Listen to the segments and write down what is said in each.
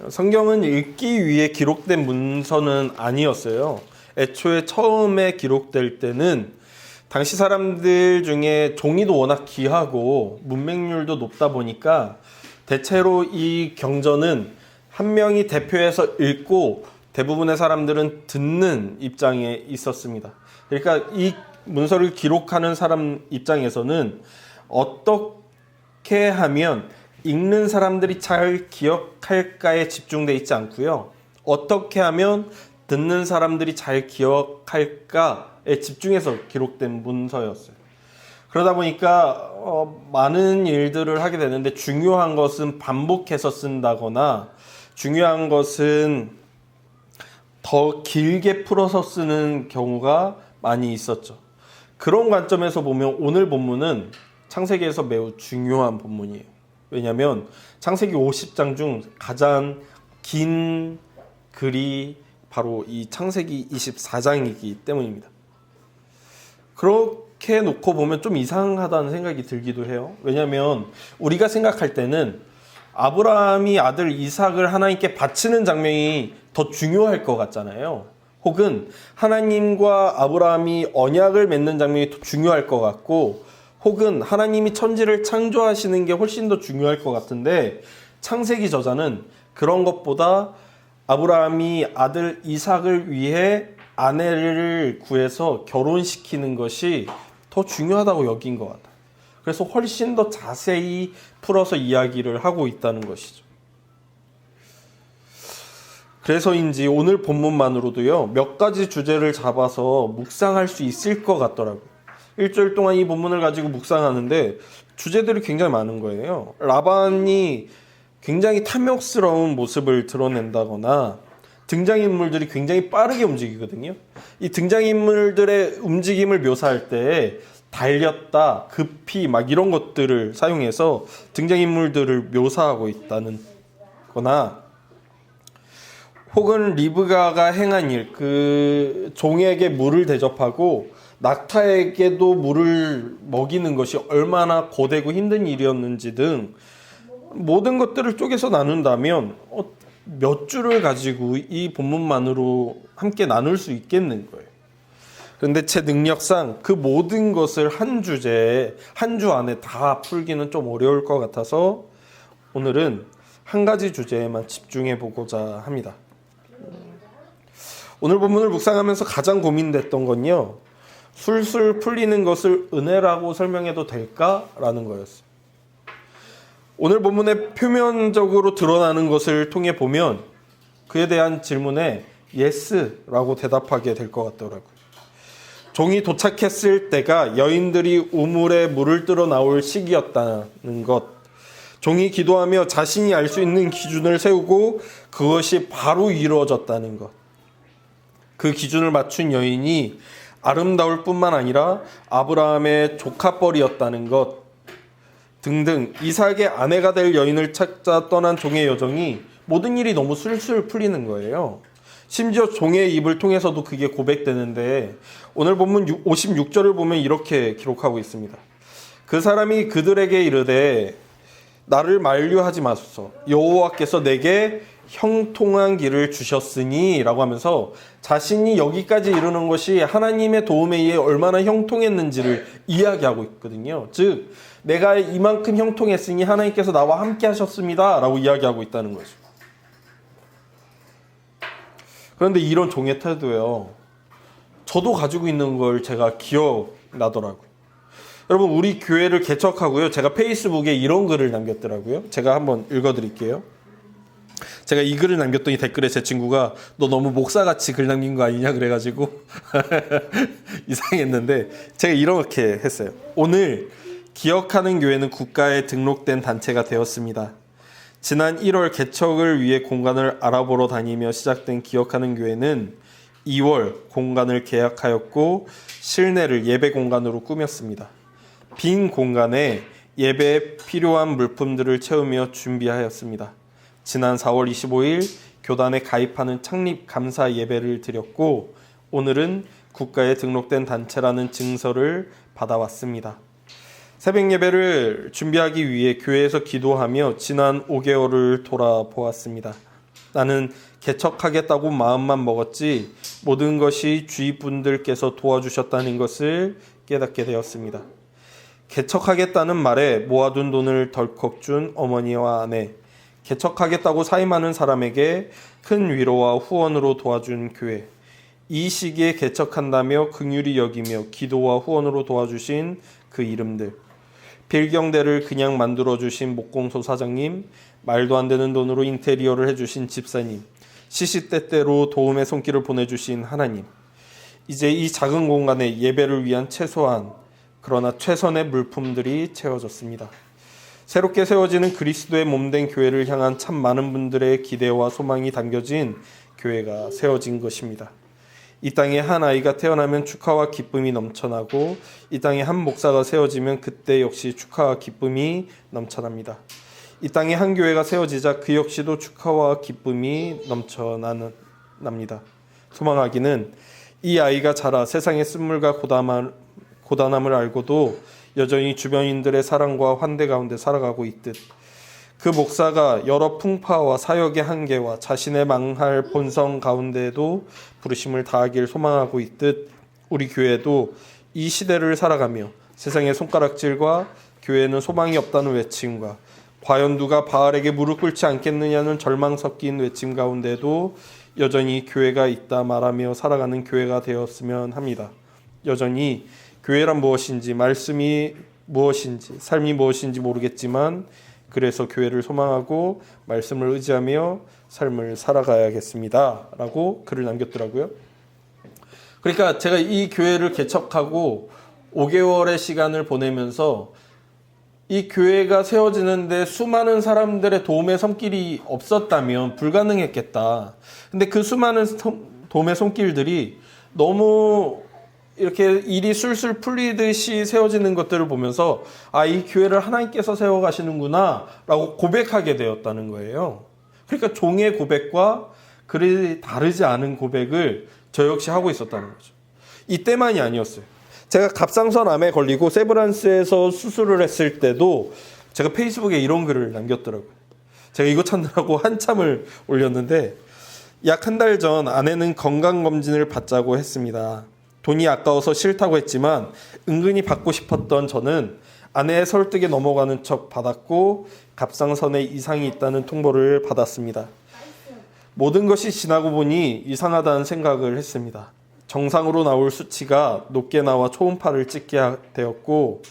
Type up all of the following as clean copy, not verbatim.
성경은 읽기 위해 기록된 문서는 아니었어요. 애초에 처음에 기록될 때는 당시 사람들 중에 종이도 워낙 귀하고 문맹률도 높다 보니까 대체로 이 경전은 한 명이 대표해서 읽고 대부분의 사람들은 듣는 입장에 있었습니다. 그러니까 이 문서를 기록하는 사람 입장에서는 어떻게 하면 읽는 사람들이 잘 기억할까에 집중되어 있지 않고요. 어떻게 하면 듣는 사람들이 잘 기억할까에 집중해서 기록된 문서였어요. 그러다 보니까 많은 일들을 하게 되는데 중요한 것은 반복해서 쓴다거나 중요한 것은 더 길게 풀어서 쓰는 경우가 많이 있었죠. 그런 관점에서 보면 오늘 본문은 창세기에서 매우 중요한 본문이에요. 왜냐하면 창세기 50장 중 가장 긴 글이 바로 이 창세기 24장이기 때문입니다. 그렇게 놓고 보면 좀 이상하다는 생각이 들기도 해요. 왜냐하면 우리가 생각할 때는 아브라함이 아들 이삭을 하나님께 바치는 장면이 더 중요할 것 같잖아요. 혹은 하나님과 아브라함이 언약을 맺는 장면이 더 중요할 것 같고, 혹은 하나님이 천지를 창조하시는 게 훨씬 더 중요할 것 같은데, 창세기 저자는 그런 것보다 아브라함이 아들 이삭을 위해 아내를 구해서 결혼시키는 것이 더 중요하다고 여긴 것 같아요. 그래서 훨씬 더 자세히 풀어서 이야기를 하고 있다는 것이죠. 그래서인지 오늘 본문만으로도요, 몇 가지 주제를 잡아서 묵상할 수 있을 것 같더라고요. 일주일 동안 이 본문을 가지고 묵상하는데 주제들이 굉장히 많은 거예요. 라반이 굉장히 탐욕스러운 모습을 드러낸다거나 등장인물들이 굉장히 빠르게 움직이거든요. 이 등장인물들의 움직임을 묘사할 때 달렸다, 급히 막 이런 것들을 사용해서 등장인물들을 묘사하고 있다는 거나, 혹은 리브가가 행한 일, 그 종에게 물을 대접하고 낙타에게도 물을 먹이는 것이 얼마나 고되고 힘든 일이었는지 등 모든 것들을 쪼개서 나눈다면 몇 줄을 가지고 이 본문만으로 함께 나눌 수 있겠는 거예요. 그런데 제 능력상 그 모든 것을 한 주제에, 한 주 안에 다 풀기는 좀 어려울 것 같아서 오늘은 한 가지 주제에만 집중해 보고자 합니다. 오늘 본문을 묵상하면서 가장 고민됐던 건요, 술술 풀리는 것을 은혜라고 설명해도 될까라는 거였어요. 오늘 본문의 표면적으로 드러나는 것을 통해 보면 그에 대한 질문에 예스라고 대답하게 될 것 같더라고요. 종이 도착했을 때가 여인들이 우물에 물을 뜨러 나올 시기였다는 것, 종이 기도하며 자신이 알 수 있는 기준을 세우고 그것이 바로 이루어졌다는 것, 그 기준을 맞춘 여인이 아름다울 뿐만 아니라 아브라함의 조카뻘이었다는 것 등등, 이삭의 아내가 될 여인을 찾아 떠난 종의 여정이 모든 일이 너무 술술 풀리는 거예요. 심지어 종의 입을 통해서도 그게 고백되는데 오늘 본문 56절을 보면 이렇게 기록하고 있습니다. 그 사람이 그들에게 이르되 나를 만류하지 마소서, 여호와께서 내게 형통한 길을 주셨으니 라고 하면서 자신이 여기까지 이르는 것이 하나님의 도움에 의해 얼마나 형통했는지를 이야기하고 있거든요. 즉 내가 이만큼 형통했으니 하나님께서 나와 함께 하셨습니다 라고 이야기하고 있다는 거죠. 그런데 이런 종의 태도요, 저도 가지고 있는 걸 제가 기억나더라고요. 여러분, 우리 교회를 개척하고요, 제가 페이스북에 이런 글을 남겼더라고요. 제가 한번 읽어드릴게요. 제가 이 글을 남겼더니 댓글에 제 친구가 너 너무 목사같이 글 남긴 거 아니냐 그래가지고 이상했는데, 제가 이렇게 했어요. 오늘 기억하는 교회는 국가에 등록된 단체가 되었습니다. 지난 1월 개척을 위해 공간을 알아보러 다니며 시작된 기억하는 교회는 2월 공간을 계약하였고 실내를 예배 공간으로 꾸몄습니다. 빈 공간에 예배에 필요한 물품들을 채우며 준비하였습니다. 지난 4월 25일 교단에 가입하는 창립 감사 예배를 드렸고 오늘은 국가에 등록된 단체라는 증서를 받아왔습니다. 새벽 예배를 준비하기 위해 교회에서 기도하며 지난 5개월을 돌아보았습니다. 나는 개척하겠다고 마음만 먹었지 모든 것이 주위 분들께서 도와주셨다는 것을 깨닫게 되었습니다. 개척하겠다는 말에 모아둔 돈을 덜컥 준 어머니와 아내, 개척하겠다고 사임하는 사람에게 큰 위로와 후원으로 도와준 교회, 이 시기에 개척한다며 긍휼히 여기며 기도와 후원으로 도와주신 그 이름들, 필경대를 그냥 만들어주신 목공소 사장님, 말도 안 되는 돈으로 인테리어를 해주신 집사님, 시시때때로 도움의 손길을 보내주신 하나님, 이제 이 작은 공간에 예배를 위한 최소한 그러나 최선의 물품들이 채워졌습니다. 새롭게 세워지는 그리스도의 몸된 교회를 향한 참 많은 분들의 기대와 소망이 담겨진 교회가 세워진 것입니다. 이 땅에 한 아이가 태어나면 축하와 기쁨이 넘쳐나고 이 땅에 한 목사가 세워지면 그때 역시 축하와 기쁨이 넘쳐납니다. 이 땅에 한 교회가 세워지자 그 역시도 축하와 기쁨이 넘쳐납니다. 소망하기는 이 아이가 자라 세상의 쓴물과 고단함을 알고도 여전히 주변인들의 사랑과 환대 가운데 살아가고 있듯 그 목사가 여러 풍파와 사역의 한계와 자신의 망할 본성 가운데에도 부르심을 다하길 소망하고 있듯 우리 교회도 이 시대를 살아가며 세상의 손가락질과 교회는 소망이 없다는 외침과 과연 누가 바알에게 무릎 꿇지 않겠느냐는 절망 섞인 외침 가운데도 여전히 교회가 있다 말하며 살아가는 교회가 되었으면 합니다. 여전히 교회란 무엇인지, 말씀이 무엇인지, 삶이 무엇인지 모르겠지만 그래서 교회를 소망하고 말씀을 의지하며 삶을 살아가야겠습니다. 라고 글을 남겼더라고요. 그러니까 제가 이 교회를 개척하고 5개월의 시간을 보내면서 이 교회가 세워지는데 수많은 사람들의 도움의 손길이 없었다면 불가능했겠다. 근데 그 수많은 도움의 손길들이 너무 이렇게 일이 술술 풀리듯이 세워지는 것들을 보면서 이 교회를 하나님께서 세워가시는구나 라고 고백하게 되었다는 거예요. 그러니까 종의 고백과 그리 다르지 않은 고백을 저 역시 하고 있었다는 거죠. 이때만이 아니었어요. 제가 갑상선암에 걸리고 세브란스에서 수술을 했을 때도 제가 페이스북에 이런 글을 남겼더라고요. 제가 이거 찾느라고 한참을 올렸는데 약 한 달 전 아내는 건강검진을 받자고 했습니다. 돈이 아까워서 싫다고 했지만 은근히 받고 싶었던 저는 아내의 설득에 넘어가는 척 받았고 갑상선에 이상이 있다는 통보를 받았습니다. 모든 것이 지나고 보니 이상하다는 생각을 했습니다. 정상으로 나올 수치가 높게 나와 초음파를 찍게 되었고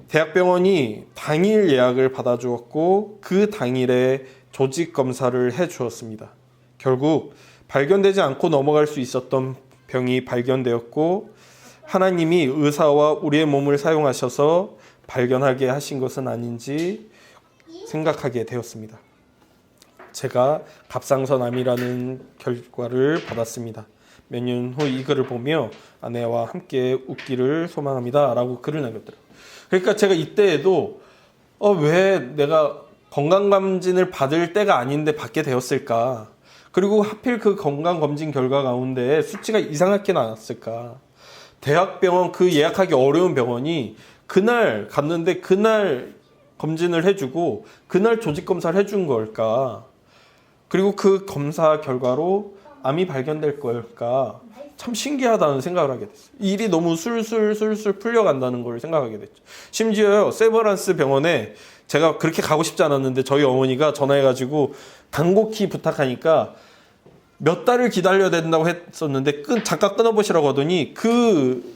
대학병원이 당일 예약을 받아주었고 그 당일에 조직 검사를 해주었습니다. 결국 발견되지 않고 넘어갈 수 있었던 병이 발견되었고 하나님이 의사와 우리의 몸을 사용하셔서 발견하게 하신 것은 아닌지 생각하게 되었습니다. 제가 갑상선암이라는 결과를 받았습니다. 몇 년 후 이 글을 보며 아내와 함께 웃기를 소망합니다 라고 글을 남겼더라고요. 그러니까 제가 이때에도 왜 내가 건강검진을 받을 때가 아닌데 받게 되었을까? 그리고 하필 그 건강검진 결과 가운데 수치가 이상하게 나왔을까? 대학병원, 그 예약하기 어려운 병원이 그날 갔는데 그날 검진을 해주고 그날 조직검사를 해준 걸까? 그리고 그 검사 결과로 암이 발견될 걸까? 참 신기하다는 생각을 하게 됐어요. 일이 너무 술술 풀려간다는 걸 생각하게 됐죠. 심지어요, 세브란스 병원에 제가 그렇게 가고 싶지 않았는데 저희 어머니가 전화해가지고 간곡히 부탁하니까 몇 달을 기다려야 된다고 했었는데 잠깐 끊어보시라고 하더니 그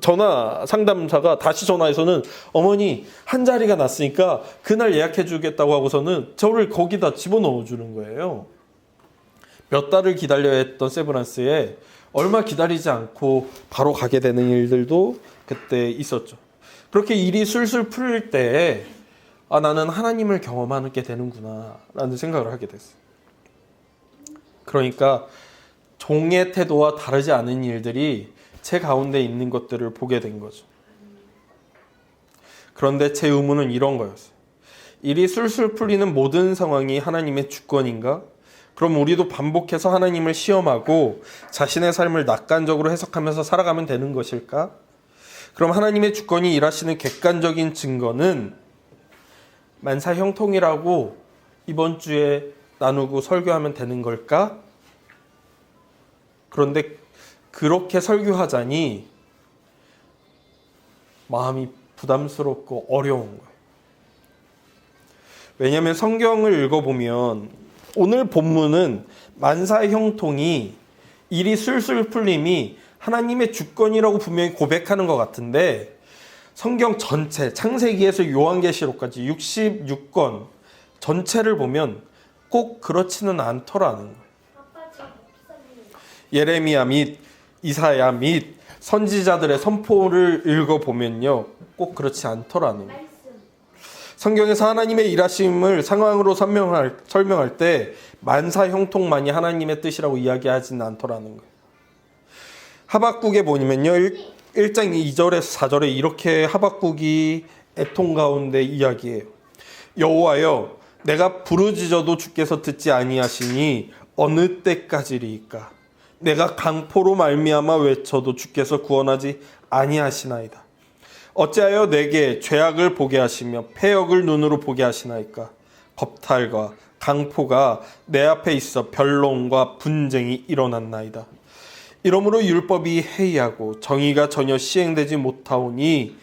전화 상담사가 다시 전화해서는 어머니 한 자리가 났으니까 그날 예약해 주겠다고 하고서는 저를 거기다 집어넣어 주는 거예요. 몇 달을 기다려야 했던 세브란스에 얼마 기다리지 않고 바로 가게 되는 일들도 그때 있었죠. 그렇게 일이 술술 풀릴 때 나는 하나님을 경험하게 되는구나 라는 생각을 하게 됐어요. 그러니까 종의 태도와 다르지 않은 일들이 제 가운데 있는 것들을 보게 된 거죠. 그런데 제 의문은 이런 거였어요. 일이 술술 풀리는 모든 상황이 하나님의 주권인가? 그럼 우리도 반복해서 하나님을 시험하고 자신의 삶을 낙관적으로 해석하면서 살아가면 되는 것일까? 그럼 하나님의 주권이 일하시는 객관적인 증거는 만사 형통이라고 이번 주에 나누고 설교하면 되는 걸까? 그런데 그렇게 설교하자니 마음이 부담스럽고 어려운 거예요. 왜냐하면 성경을 읽어보면 오늘 본문은 만사의 형통이 일이 술술 풀림이 하나님의 주권이라고 분명히 고백하는 것 같은데 성경 전체 창세기에서 요한계시록까지 66권 전체를 보면 꼭 그렇지는 않더라는 거예요. 예레미야 및 이사야 및 선지자들의 선포를 읽어보면요 꼭 그렇지 않더라는 거예요. 성경에서 하나님의 일하심을 상황으로 설명할 때 만사 형통만이 하나님의 뜻이라고 이야기하지는 않더라는 거예요. 하박국에 보면요 1장 2절에서 4절에 이렇게 하박국이 애통 가운데 이야기해요. 여호와여 내가 부르짖어도 주께서 듣지 아니하시니 어느 때까지리이까. 내가 강포로 말미암아 외쳐도 주께서 구원하지 아니하시나이다. 어찌하여 내게 죄악을 보게 하시며 패역을 눈으로 보게 하시나이까. 겁탈과 강포가 내 앞에 있어 변론과 분쟁이 일어났나이다. 이러므로 율법이 해이하고 정의가 전혀 시행되지 못하오니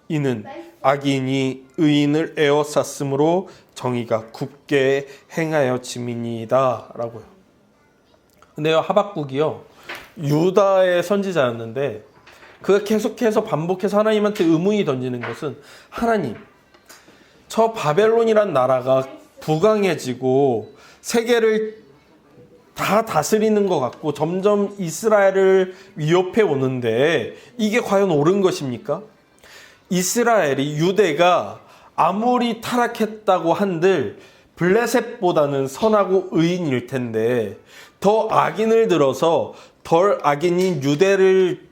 이는 악인이 의인을 에워쌌으므로 정의가 굽게 행하여 짐이니이다 라고요. 근데요 하박국이요 유다의 선지자였는데 그가 계속해서 반복해서 하나님한테 의문이 던지는 것은 하나님 저 바벨론이란 나라가 부강해지고 세계를 다 다스리는 것 같고 점점 이스라엘을 위협해 오는데 이게 과연 옳은 것입니까? 이스라엘이 유대가 아무리 타락했다고 한들 블레셋보다는 선하고 의인일 텐데 더 악인을 들어서 덜 악인인 유대를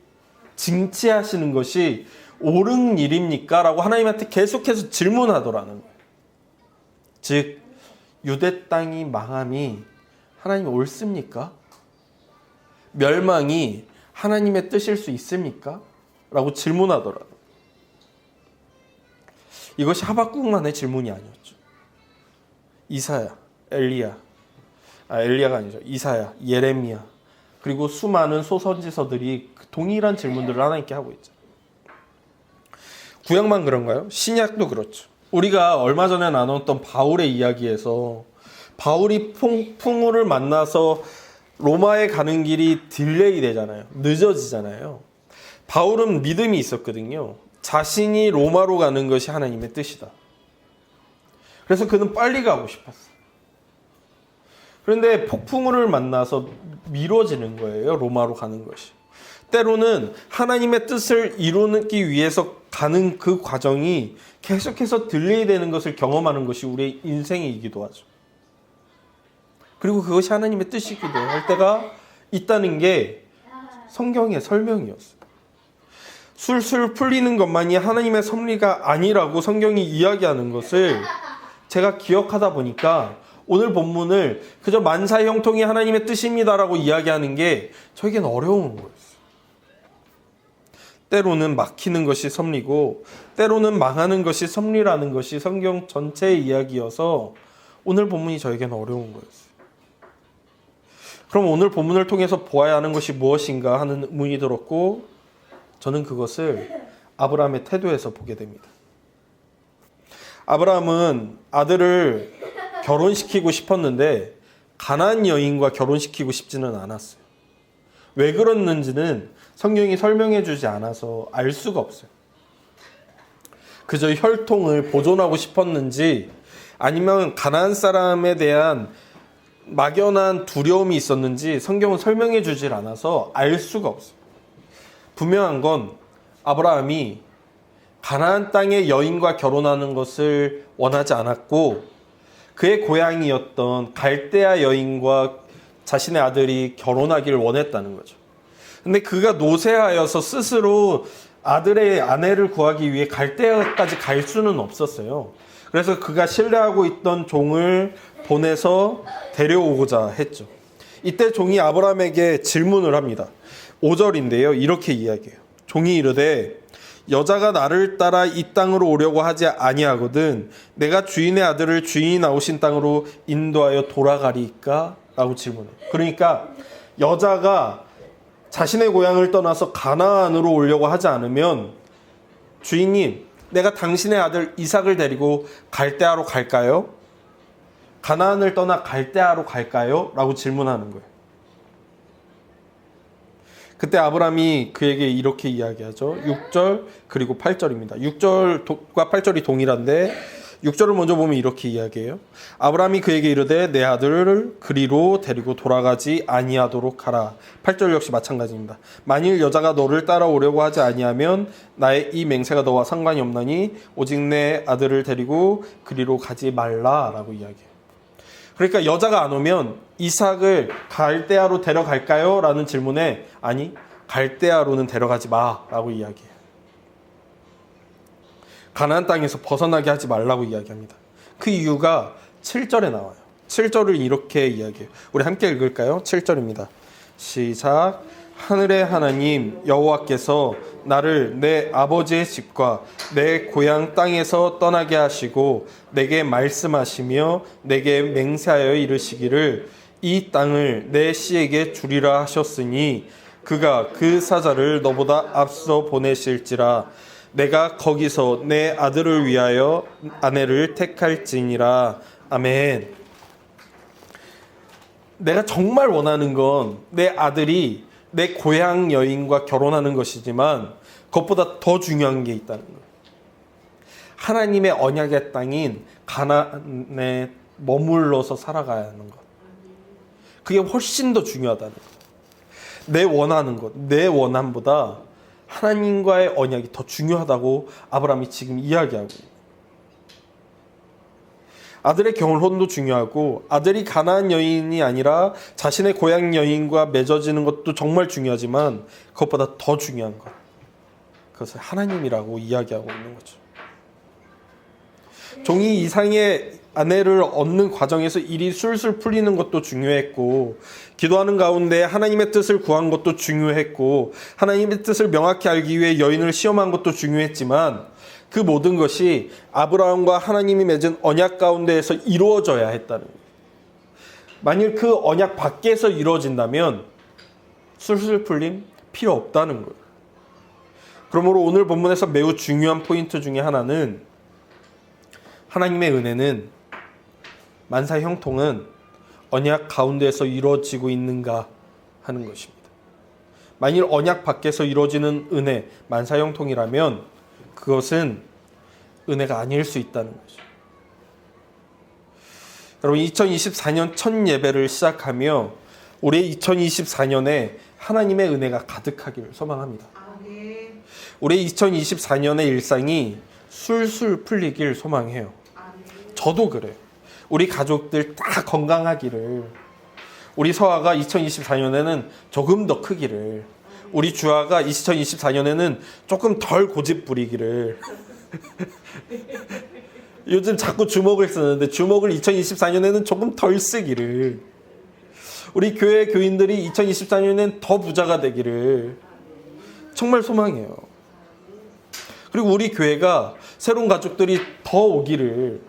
징치하시는 것이 옳은 일입니까? 라고 하나님한테 계속해서 질문하더라는 거예요. 즉 유대 땅이 망함이 하나님이 옳습니까? 멸망이 하나님의 뜻일 수 있습니까? 라고 질문하더라고요. 이것이 하박국만의 질문이 아니었죠. 이사야, 엘리야가 아니죠. 이사야, 예레미야, 그리고 수많은 소선지서들이 동일한 질문들을 하나님께 하고 있죠. 구약만 그런가요? 신약도 그렇죠. 우리가 얼마 전에 나눴던 바울의 이야기에서 바울이 풍우를 만나서 로마에 가는 길이 딜레이 되잖아요. 늦어지잖아요. 바울은 믿음이 있었거든요. 자신이 로마로 가는 것이 하나님의 뜻이다. 그래서 그는 빨리 가고 싶었어요. 그런데 폭풍우를 만나서 미뤄지는 거예요. 로마로 가는 것이. 때로는 하나님의 뜻을 이루기 위해서 가는 그 과정이 계속해서 딜레이 되는 것을 경험하는 것이 우리의 인생이기도 하죠. 그리고 그것이 하나님의 뜻이기도 할 때가 있다는 게 성경의 설명이었어요. 술술 풀리는 것만이 하나님의 섭리가 아니라고 성경이 이야기하는 것을 제가 기억하다 보니까 오늘 본문을 그저 만사의 형통이 하나님의 뜻입니다라고 이야기하는 게 저에겐 어려운 거였어요. 때로는 막히는 것이 섭리고 때로는 망하는 것이 섭리라는 것이 성경 전체의 이야기여서 오늘 본문이 저에겐 어려운 거였어요. 그럼 오늘 본문을 통해서 보아야 하는 것이 무엇인가 하는 의문이 들었고 저는 그것을 아브라함의 태도에서 보게 됩니다. 아브라함은 아들을 결혼시키고 싶었는데 가나안 여인과 결혼시키고 싶지는 않았어요. 왜 그랬는지는 성경이 설명해 주지 않아서 알 수가 없어요. 그저 혈통을 보존하고 싶었는지 아니면 가나안 사람에 대한 막연한 두려움이 있었는지 성경은 설명해 주질 않아서 알 수가 없어요. 분명한 건 아브라함이 가나안 땅의 여인과 결혼하는 것을 원하지 않았고 그의 고향이었던 갈대아 여인과 자신의 아들이 결혼하기를 원했다는 거죠. 근데 그가 노쇠하여서 스스로 아들의 아내를 구하기 위해 갈대아까지 갈 수는 없었어요. 그래서 그가 신뢰하고 있던 종을 보내서 데려오고자 했죠. 이때 종이 아브라함에게 질문을 합니다. 5절인데요. 이렇게 이야기해요. 종이 이르되 여자가 나를 따라 이 땅으로 오려고 하지 아니하거든 내가 주인의 아들을 주인이 나오신 땅으로 인도하여 돌아가리까? 라고 질문해. 그러니까 여자가 자신의 고향을 떠나서 가나안으로 오려고 하지 않으면 주인님, 내가 당신의 아들 이삭을 데리고 갈대아로 갈까요? 가나안을 떠나 갈대아로 갈까요? 라고 질문하는 거예요. 그때 아브라함이 그에게 이렇게 이야기하죠. 6절 그리고 8절입니다. 6절과 8절이 동일한데 6절을 먼저 보면 이렇게 이야기해요. 아브라함이 그에게 이르되 내 아들을 그리로 데리고 돌아가지 아니하도록 하라. 8절 역시 마찬가지입니다. 만일 여자가 너를 따라오려고 하지 아니하면 나의 이 맹세가 너와 상관이 없나니 오직 내 아들을 데리고 그리로 가지 말라라고 이야기해요. 그러니까 여자가 안 오면 이삭을 갈대아로 데려갈까요? 라는 질문에 아니 갈대아로는 데려가지 마라고 이야기해요. 가나안 땅에서 벗어나게 하지 말라고 이야기합니다. 그 이유가 7절에 나와요. 7절을 이렇게 이야기해요. 우리 함께 읽을까요? 7절입니다. 시작. 하늘의 하나님 여호와께서 나를 내 아버지의 집과 내 고향 땅에서 떠나게 하시고 내게 말씀하시며 내게 맹세하여 이르시기를 이 땅을 내 씨에게 주리라 하셨으니 그가 그 사자를 너보다 앞서 보내실지라 내가 거기서 내 아들을 위하여 아내를 택할지니라. 아멘. 내가 정말 원하는 건 내 아들이 내 고향 여인과 결혼하는 것이지만 그것보다 더 중요한 게 있다는 거예요. 하나님의 언약의 땅인 가나안에 머물러서 살아가야 하는 것. 그게 훨씬 더 중요하다는 거예요. 내 원하는 것, 내 원함보다 하나님과의 언약이 더 중요하다고 아브라함이 지금 이야기하고 있어요. 아들의 경혼도 중요하고 아들이 가나안 여인이 아니라 자신의 고향 여인과 맺어지는 것도 정말 중요하지만 그것보다 더 중요한 것, 그것을 하나님이라고 이야기하고 있는 거죠. 종이 이상의 아내를 얻는 과정에서 일이 술술 풀리는 것도 중요했고 기도하는 가운데 하나님의 뜻을 구한 것도 중요했고 하나님의 뜻을 명확히 알기 위해 여인을 시험한 것도 중요했지만 그 모든 것이 아브라함과 하나님이 맺은 언약 가운데에서 이루어져야 했다는 거예요. 만일 그 언약 밖에서 이루어진다면 술술 풀림 필요 없다는 거예요. 그러므로 오늘 본문에서 매우 중요한 포인트 중에 하나는 하나님의 은혜는 만사 형통은 언약 가운데에서 이루어지고 있는가 하는 것입니다. 만일 언약 밖에서 이루어지는 은혜, 만사 형통이라면 그것은 은혜가 아닐 수 있다는 거죠. 여러분 2024년 첫 예배를 시작하며 올해 2024년에 하나님의 은혜가 가득하기를 소망합니다. 올해 2024년의 일상이 술술 풀리길 소망해요. 저도 그래요. 우리 가족들 다 건강하기를, 우리 서아가 2024년에는 조금 더 크기를, 우리 주아가 2024년에는 조금 덜 고집 부리기를. 요즘 자꾸 주먹을 쓰는데 주먹을 2024년에는 조금 덜 쓰기를, 우리 교회 교인들이 2024년에는 더 부자가 되기를 정말 소망해요. 그리고 우리 교회가 새로운 가족들이 더 오기를,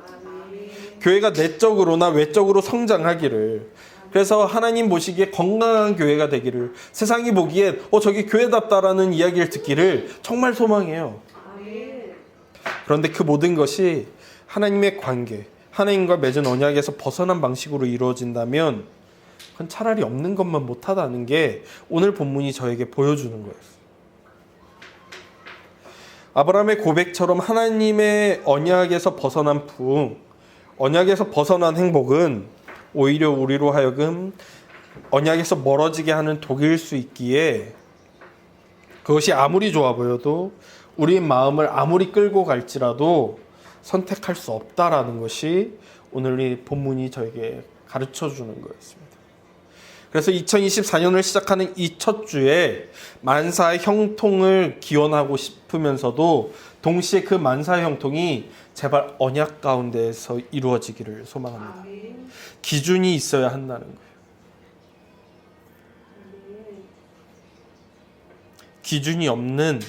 교회가 내적으로나 외적으로 성장하기를, 그래서 하나님 보시기에 건강한 교회가 되기를, 세상이 보기에 저기 교회답다라는 이야기를 듣기를 정말 소망해요. 그런데 그 모든 것이 하나님의 관계, 하나님과 맺은 언약에서 벗어난 방식으로 이루어진다면 그건 차라리 없는 것만 못하다는 게 오늘 본문이 저에게 보여주는 거예요. 아브라함의 고백처럼 하나님의 언약에서 벗어난 부흥, 언약에서 벗어난 행복은 오히려 우리로 하여금 언약에서 멀어지게 하는 독일 수 있기에 그것이 아무리 좋아 보여도 우리 마음을 아무리 끌고 갈지라도 선택할 수 없다라는 것이 오늘 이 본문이 저에게 가르쳐 주는 거였습니다. 그래서 2024년을 시작하는 이 첫 주에 만사의 형통을 기원하고 싶으면서도 동시에 그 만사의 형통이 제발 언약 가운데에서 이루어지기를 소망합니다. 기준이 있어야 한다는 거예요. 기준이 없는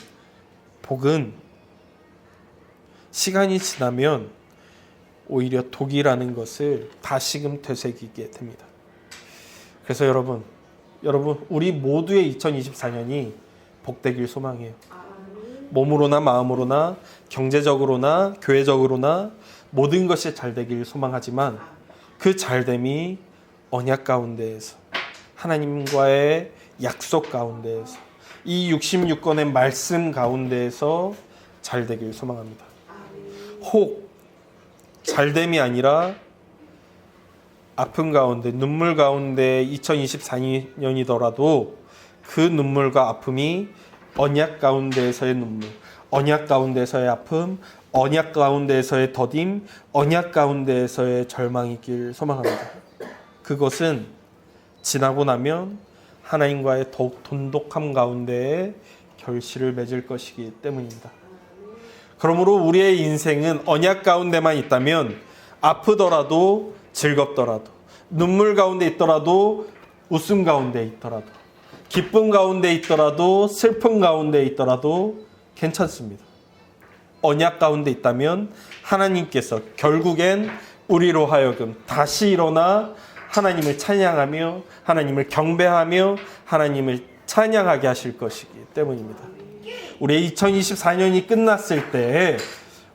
복은 시간이 지나면 오히려 독이라는 것을 다시금 되새기게 됩니다. 그래서 여러분 우리 모두의 2024년이 복되길 소망해요. 몸으로나 마음으로나 경제적으로나 교회적으로나 모든 것이 잘 되길 소망하지만 그 잘됨이 언약 가운데에서 하나님과의 약속 가운데에서 이 66권의 말씀 가운데에서 잘 되길 소망합니다. 혹 잘됨이 아니라 아픔 가운데 눈물 가운데 2024년이더라도 그 눈물과 아픔이 언약 가운데에서의 눈물, 언약 가운데에서의 아픔, 언약 가운데에서의 더딤, 언약 가운데에서의 절망이길 소망합니다. 그것은 지나고 나면 하나님과의 더욱 돈독함 가운데에 결실을 맺을 것이기 때문입니다. 그러므로 우리의 인생은 언약 가운데만 있다면 아프더라도 즐겁더라도 눈물 가운데 있더라도 웃음 가운데 있더라도 기쁨 가운데 있더라도 슬픔 가운데 있더라도 괜찮습니다. 언약 가운데 있다면 하나님께서 결국엔 우리로 하여금 다시 일어나 하나님을 찬양하며 하나님을 경배하며 하나님을 찬양하게 하실 것이기 때문입니다. 우리의 2024년이 끝났을 때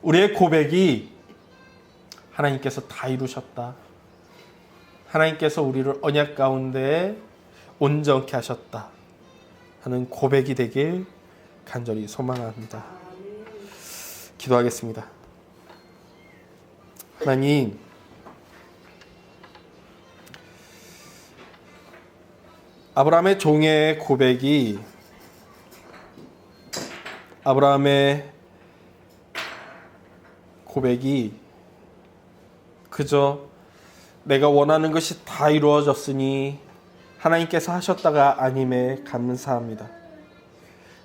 우리의 고백이 하나님께서 다 이루셨다. 하나님께서 우리를 언약 가운데 온전케 하셨다 하는 고백이 되길 간절히 소망합니다. 기도하겠습니다. 하나님, 아브라함의 종의 고백이 그저 내가 원하는 것이 다 이루어졌으니 하나님께서 하셨다가 아님에 감사합니다.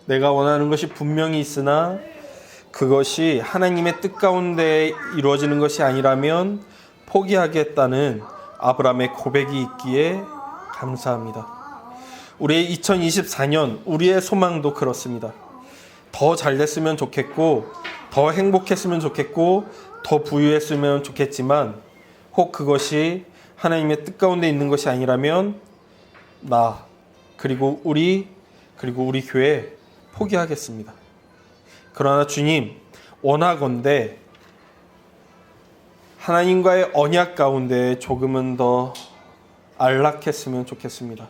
내가 원하는 것이 분명히 있으나 그것이 하나님의 뜻 가운데 이루어지는 것이 아니라면 포기하겠다는 아브라함의 고백이 있기에 감사합니다. 우리의 2024년, 우리의 소망도 그렇습니다. 더 잘 됐으면 좋겠고, 더 행복했으면 좋겠고, 더 부유했으면 좋겠지만 혹 그것이 하나님의 뜻 가운데 있는 것이 아니라면 나 그리고 우리 교회 포기하겠습니다. 그러나 주님, 원하건대 하나님과의 언약 가운데 조금은 더 안락했으면 좋겠습니다.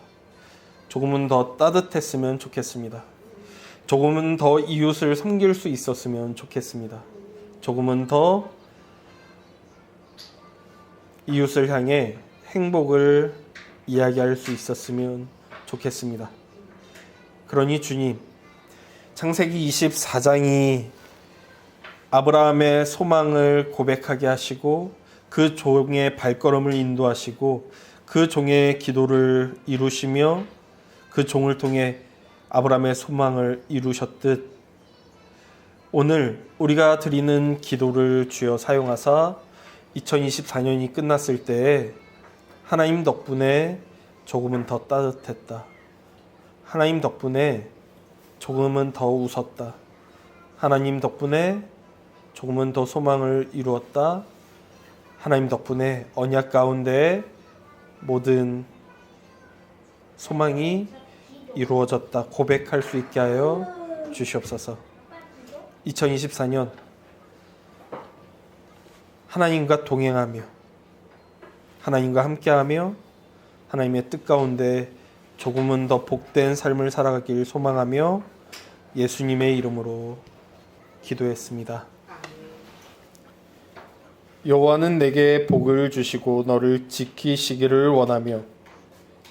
조금은 더 따뜻했으면 좋겠습니다. 조금은 더 이웃을 섬길 수 있었으면 좋겠습니다. 조금은 더 이웃을 향해 행복을 이야기할 수 있었으면 좋겠습니다. 그러니 주님, 창세기 24장이 아브라함의 소망을 고백하게 하시고 그 종의 발걸음을 인도하시고 그 종의 기도를 이루시며 그 종을 통해 아브라함의 소망을 이루셨듯 오늘 우리가 드리는 기도를 주여 사용하사 2024년이 끝났을 때에 하나님 덕분에 조금은 더 따뜻했다. 하나님 덕분에 조금은 더 웃었다. 하나님 덕분에 조금은 더 소망을 이루었다. 하나님 덕분에 언약 가운데 모든 소망이 이루어졌다. 고백할 수 있게 하여 주시옵소서. 2024년 하나님과 동행하며 하나님과 함께하며 하나님의 뜻 가운데 조금은 더 복된 삶을 살아가길 소망하며 예수님의 이름으로 기도했습니다. 여호와는 내게 복을 주시고 너를 지키시기를 원하며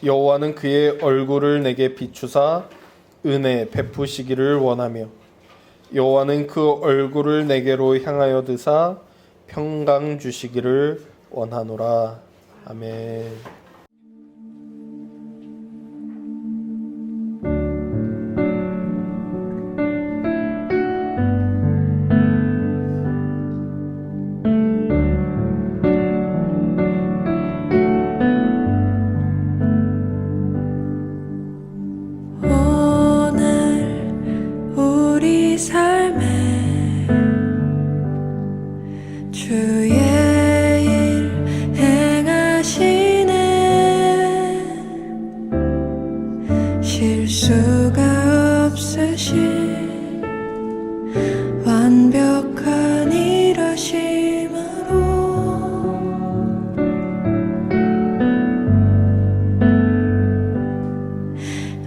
여호와는 그의 얼굴을 내게 비추사 은혜 베푸시기를 원하며 여호와는 그 얼굴을 내게로 향하여 드사 평강 주시기를 원하노라. 아멘. 오늘 우리 삶에 실수가 없으신 완벽한 일하심으로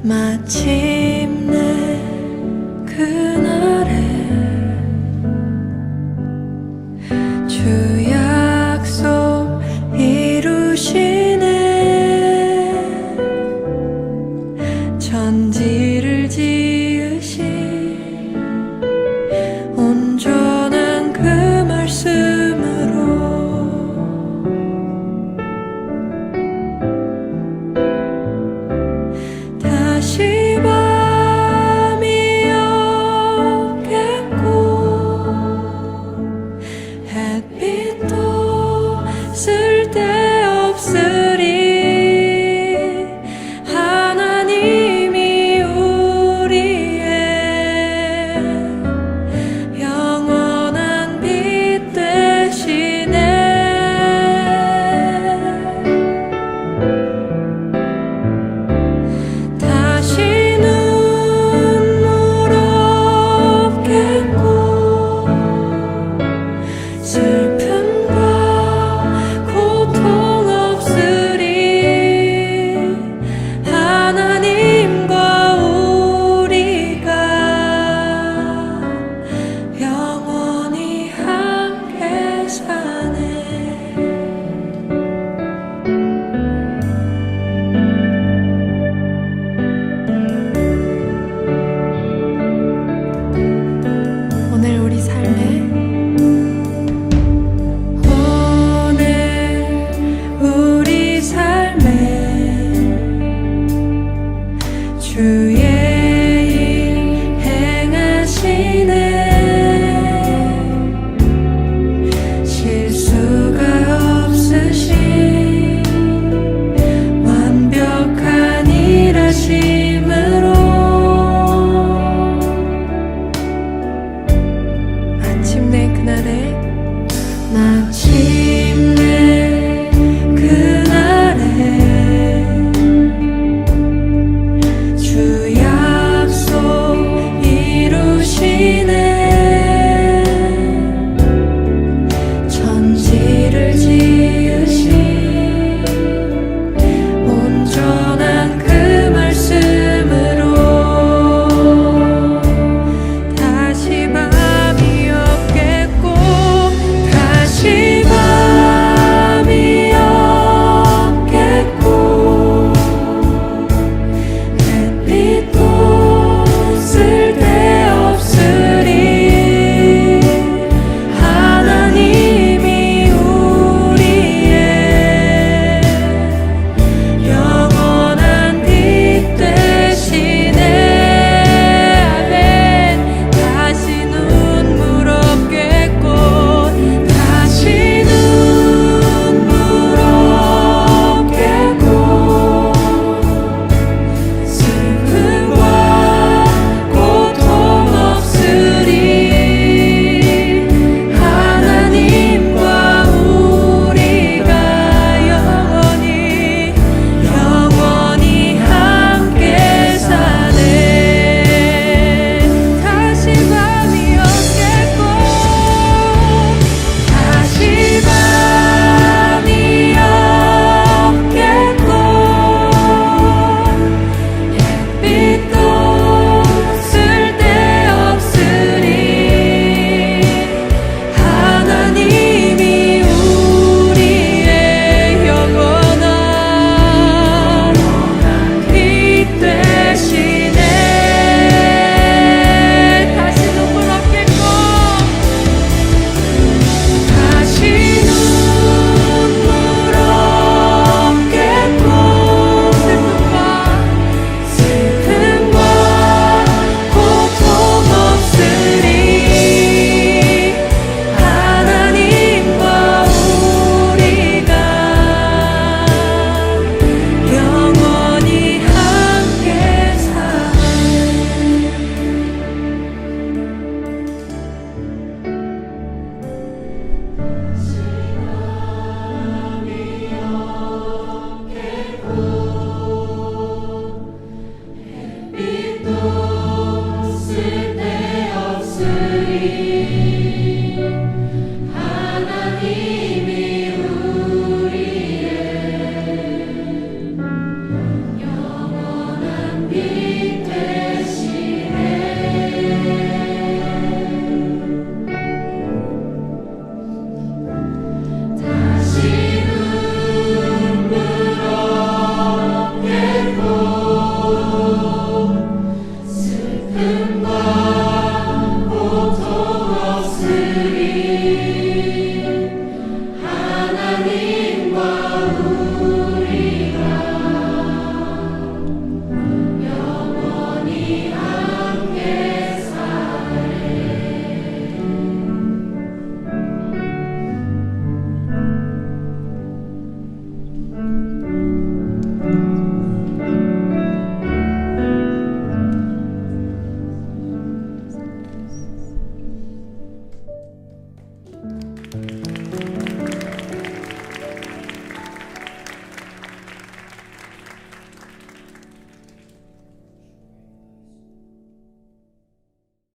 마치